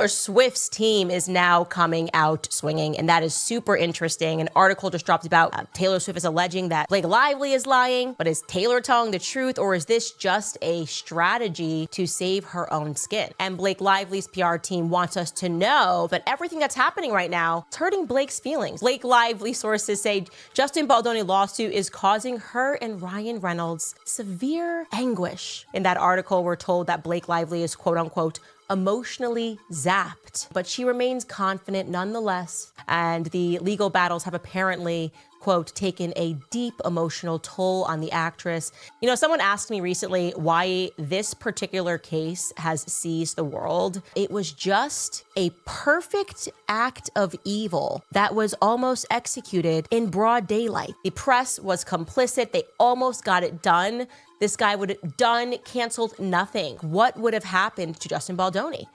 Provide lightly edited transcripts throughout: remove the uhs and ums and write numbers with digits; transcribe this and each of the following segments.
Taylor Swift's team is now coming out swinging, and that is super interesting. An article just dropped about Taylor Swift is alleging that Blake Lively is lying, but is Taylor telling the truth, or is this just a strategy to save her own skin? And Blake Lively's PR team wants us to know that everything that's happening right now is hurting Blake's feelings. Blake Lively sources say Justin Baldoni lawsuit is causing her and Ryan Reynolds severe anguish. In that article, we're told that Blake Lively is quote unquote emotionally zapped, but she remains confident nonetheless. And the legal battles have apparently, quote, taken a deep emotional toll on the actress. You know, someone asked me recently why this particular case has seized the world. It was just a perfect act of evil that was almost executed in broad daylight. The press was complicit. They almost got it done. This guy would have canceled nothing. What would have happened to Justin Baldoni?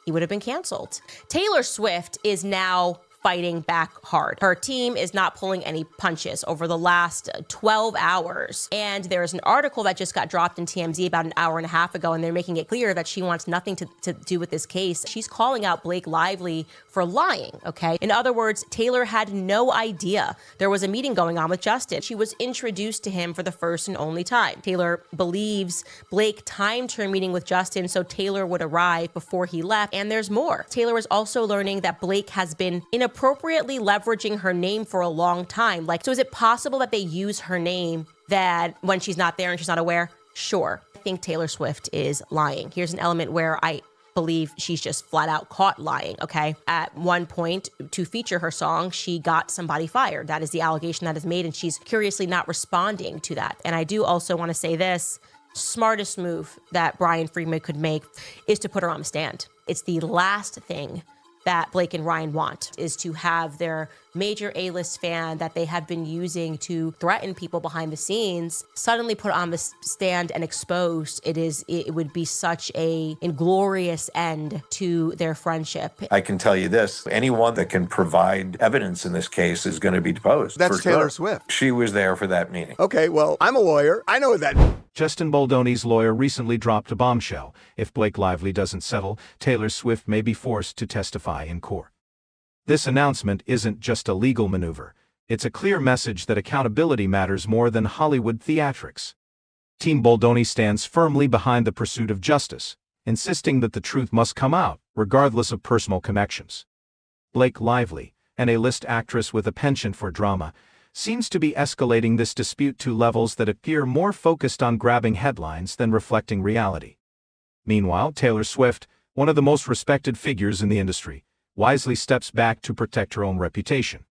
He would have been canceled. Taylor Swift is now fighting back hard. Her team is not pulling any punches over the last 12 hours. And there's an article that just got dropped in TMZ about an hour and a half ago, and they're making it clear that she wants nothing to do with this case. She's calling out Blake Lively for lying, okay? In other words, Taylor had no idea there was a meeting going on with Justin. She was introduced to him for the first and only time. Taylor believes Blake timed her meeting with Justin so Taylor would arrive before he left. And there's more. Taylor is also learning that Blake has been inappropriately leveraging her name for a long time. So is it possible that they use her name that when she's not there and she's not aware? Sure. I think Taylor Swift is lying. Here's an element where I believe she's just flat out caught lying, okay? At one point, to feature her song, she got somebody fired. That is the allegation that is made, and she's curiously not responding to that. And I do also want to say this. Smartest move that Brian Friedman could make is to put her on the stand. It's the last thing that Blake and Ryan want, is to have their major A-list fan that they have been using to threaten people behind the scenes suddenly put on the stand and exposed. It would be such a inglorious end to their friendship. I can tell you this, anyone that can provide evidence in this case is going to be deposed. That's Taylor Swift. She was there for that meeting. Okay, well, I'm a lawyer. I know what that means. Justin Baldoni's lawyer recently dropped a bombshell. If Blake Lively doesn't settle, Taylor Swift may be forced to testify in court. This announcement isn't just a legal maneuver. It's a clear message that accountability matters more than Hollywood theatrics. Team Baldoni stands firmly behind the pursuit of justice, insisting that the truth must come out, regardless of personal connections. Blake Lively, an A-list actress with a penchant for drama, seems to be escalating this dispute to levels that appear more focused on grabbing headlines than reflecting reality. Meanwhile, Taylor Swift, one of the most respected figures in the industry, wisely steps back to protect her own reputation.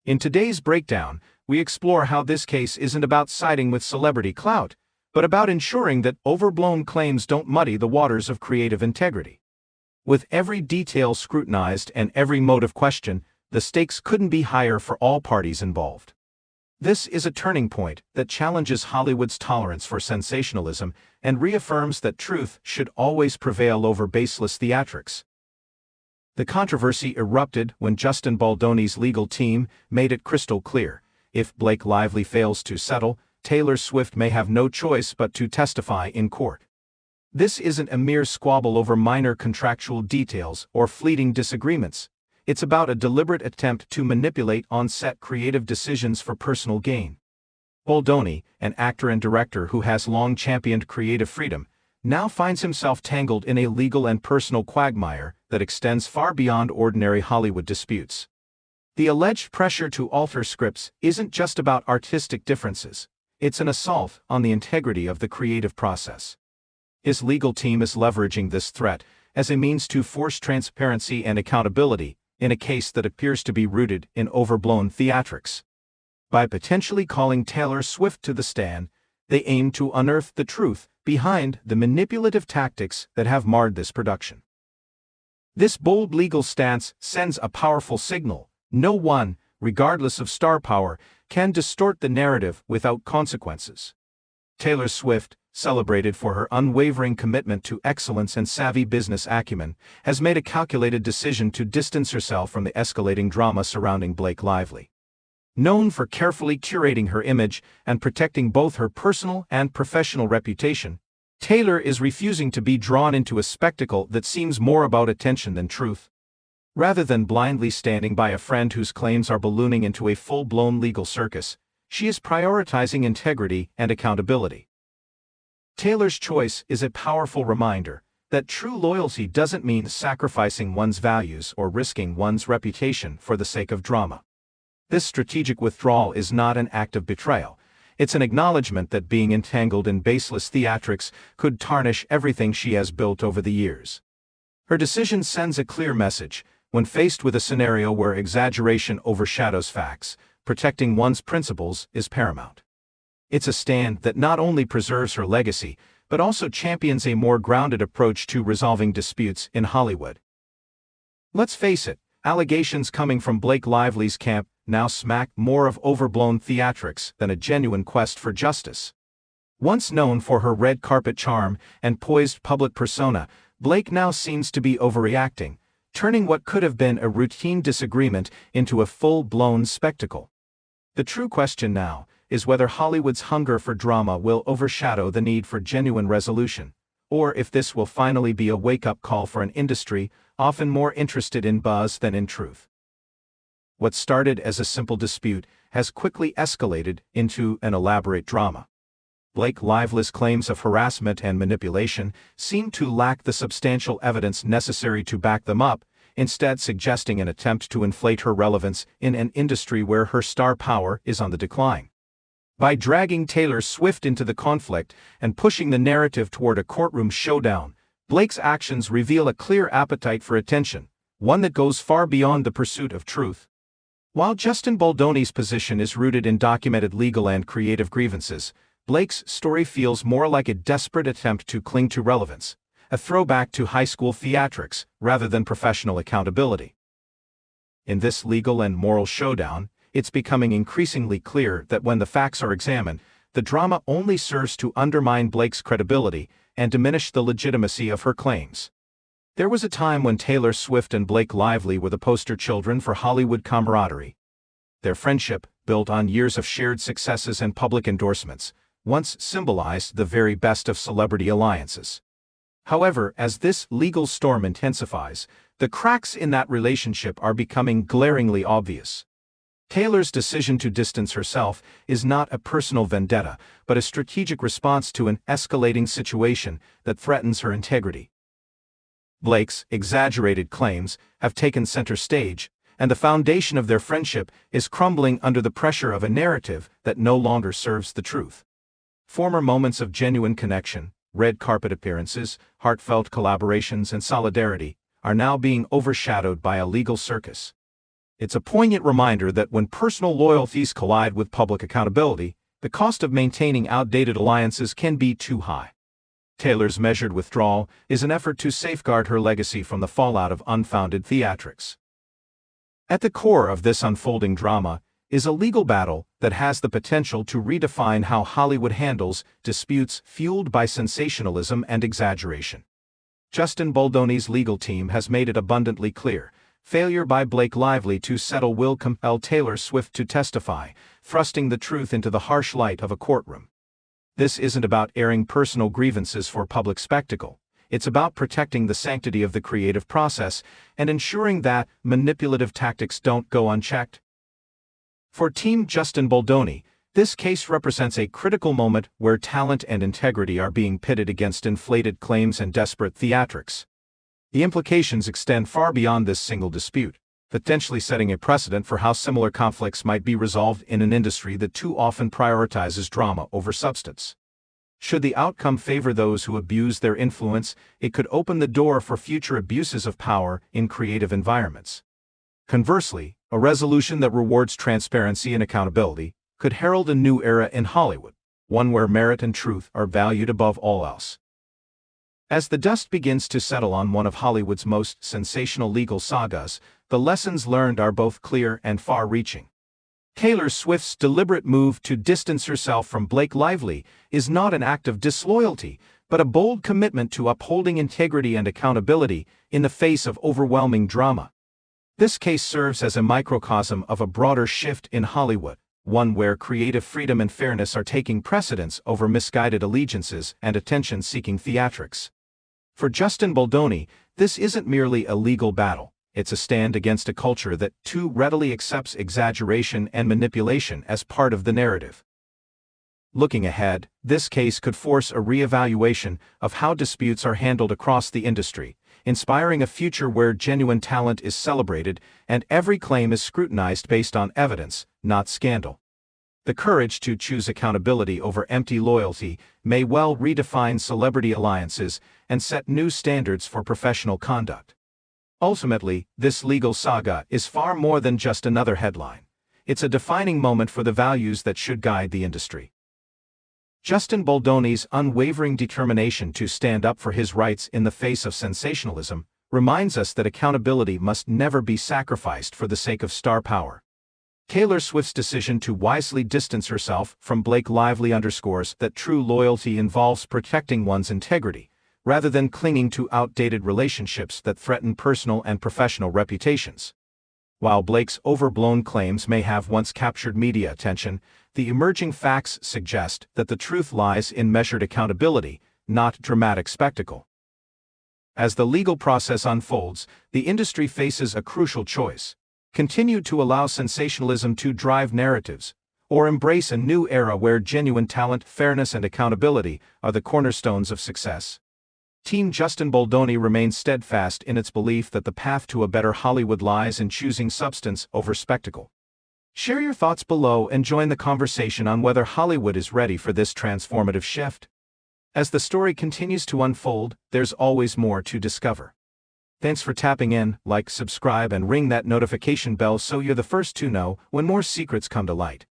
In today's breakdown, we explore how this case isn't about siding with celebrity clout, but about ensuring that overblown claims don't muddy the waters of creative integrity. With every detail scrutinized and every motive questioned, the stakes couldn't be higher for all parties involved. This is a turning point that challenges Hollywood's tolerance for sensationalism and reaffirms that truth should always prevail over baseless theatrics. The controversy erupted when Justin Baldoni's legal team made it crystal clear, if Blake Lively fails to settle, Taylor Swift may have no choice but to testify in court. This isn't a mere squabble over minor contractual details or fleeting disagreements. It's about a deliberate attempt to manipulate on-set creative decisions for personal gain. Baldoni, an actor and director who has long championed creative freedom, now finds himself tangled in a legal and personal quagmire that extends far beyond ordinary Hollywood disputes. The alleged pressure to alter scripts isn't just about artistic differences, it's an assault on the integrity of the creative process. His legal team is leveraging this threat as a means to force transparency and accountability in a case that appears to be rooted in overblown theatrics. By potentially calling Taylor Swift to the stand, they aim to unearth the truth behind the manipulative tactics that have marred this production. This bold legal stance sends a powerful signal. No one, regardless of star power, can distort the narrative without consequences. Taylor Swift, celebrated for her unwavering commitment to excellence and savvy business acumen, has made a calculated decision to distance herself from the escalating drama surrounding Blake Lively. Known for carefully curating her image and protecting both her personal and professional reputation, Taylor is refusing to be drawn into a spectacle that seems more about attention than truth. Rather than blindly standing by a friend whose claims are ballooning into a full-blown legal circus, she is prioritizing integrity and accountability. Taylor's choice is a powerful reminder that true loyalty doesn't mean sacrificing one's values or risking one's reputation for the sake of drama. This strategic withdrawal is not an act of betrayal. It's an acknowledgement that being entangled in baseless theatrics could tarnish everything she has built over the years. Her decision sends a clear message. When faced with a scenario where exaggeration overshadows facts, protecting one's principles is paramount. It's a stand that not only preserves her legacy, but also champions a more grounded approach to resolving disputes in Hollywood. Let's face it, allegations coming from Blake Lively's camp now smack more of overblown theatrics than a genuine quest for justice. Once known for her red carpet charm and poised public persona, Blake now seems to be overreacting, turning what could have been a routine disagreement into a full-blown spectacle. The true question now is whether Hollywood's hunger for drama will overshadow the need for genuine resolution, or if this will finally be a wake-up call for an industry often more interested in buzz than in truth. What started as a simple dispute has quickly escalated into an elaborate drama. Blake Lively's claims of harassment and manipulation seem to lack the substantial evidence necessary to back them up, instead suggesting an attempt to inflate her relevance in an industry where her star power is on the decline. By dragging Taylor Swift into the conflict and pushing the narrative toward a courtroom showdown, Blake's actions reveal a clear appetite for attention, one that goes far beyond the pursuit of truth. While Justin Baldoni's position is rooted in documented legal and creative grievances, Blake's story feels more like a desperate attempt to cling to relevance, a throwback to high school theatrics rather than professional accountability. In this legal and moral showdown, it's becoming increasingly clear that when the facts are examined, the drama only serves to undermine Blake's credibility and diminish the legitimacy of her claims. There was a time when Taylor Swift and Blake Lively were the poster children for Hollywood camaraderie. Their friendship, built on years of shared successes and public endorsements, once symbolized the very best of celebrity alliances. However, as this legal storm intensifies, the cracks in that relationship are becoming glaringly obvious. Taylor's decision to distance herself is not a personal vendetta, but a strategic response to an escalating situation that threatens her integrity. Blake's exaggerated claims have taken center stage, and the foundation of their friendship is crumbling under the pressure of a narrative that no longer serves the truth. Former moments of genuine connection, red carpet appearances, heartfelt collaborations, and solidarity are now being overshadowed by a legal circus. It's a poignant reminder that when personal loyalties collide with public accountability, the cost of maintaining outdated alliances can be too high. Taylor's measured withdrawal is an effort to safeguard her legacy from the fallout of unfounded theatrics. At the core of this unfolding drama is a legal battle that has the potential to redefine how Hollywood handles disputes fueled by sensationalism and exaggeration. Justin Baldoni's legal team has made it abundantly clear: failure by Blake Lively to settle will compel Taylor Swift to testify, thrusting the truth into the harsh light of a courtroom. This isn't about airing personal grievances for public spectacle. It's about protecting the sanctity of the creative process and ensuring that manipulative tactics don't go unchecked. For Team Justin Baldoni, this case represents a critical moment where talent and integrity are being pitted against inflated claims and desperate theatrics. The implications extend far beyond this single dispute, potentially setting a precedent for how similar conflicts might be resolved in an industry that too often prioritizes drama over substance. Should the outcome favor those who abuse their influence, it could open the door for future abuses of power in creative environments. Conversely, a resolution that rewards transparency and accountability could herald a new era in Hollywood, one where merit and truth are valued above all else. As the dust begins to settle on one of Hollywood's most sensational legal sagas, the lessons learned are both clear and far-reaching. Taylor Swift's deliberate move to distance herself from Blake Lively is not an act of disloyalty, but a bold commitment to upholding integrity and accountability in the face of overwhelming drama. This case serves as a microcosm of a broader shift in Hollywood, one where creative freedom and fairness are taking precedence over misguided allegiances and attention-seeking theatrics. For Justin Baldoni, this isn't merely a legal battle, it's a stand against a culture that too readily accepts exaggeration and manipulation as part of the narrative. Looking ahead, this case could force a re-evaluation of how disputes are handled across the industry, inspiring a future where genuine talent is celebrated and every claim is scrutinized based on evidence, not scandal. The courage to choose accountability over empty loyalty may well redefine celebrity alliances and set new standards for professional conduct. Ultimately, this legal saga is far more than just another headline. It's a defining moment for the values that should guide the industry. Justin Baldoni's unwavering determination to stand up for his rights in the face of sensationalism reminds us that accountability must never be sacrificed for the sake of star power. Taylor Swift's decision to wisely distance herself from Blake Lively underscores that true loyalty involves protecting one's integrity, rather than clinging to outdated relationships that threaten personal and professional reputations. While Blake's overblown claims may have once captured media attention, the emerging facts suggest that the truth lies in measured accountability, not dramatic spectacle. As the legal process unfolds, the industry faces a crucial choice: continue to allow sensationalism to drive narratives, or embrace a new era where genuine talent, fairness, and accountability are the cornerstones of success. Team Justin Baldoni remains steadfast in its belief that the path to a better Hollywood lies in choosing substance over spectacle. Share your thoughts below and join the conversation on whether Hollywood is ready for this transformative shift. As the story continues to unfold, there's always more to discover. Thanks for tapping in, like, subscribe, and ring that notification bell so you're the first to know when more secrets come to light.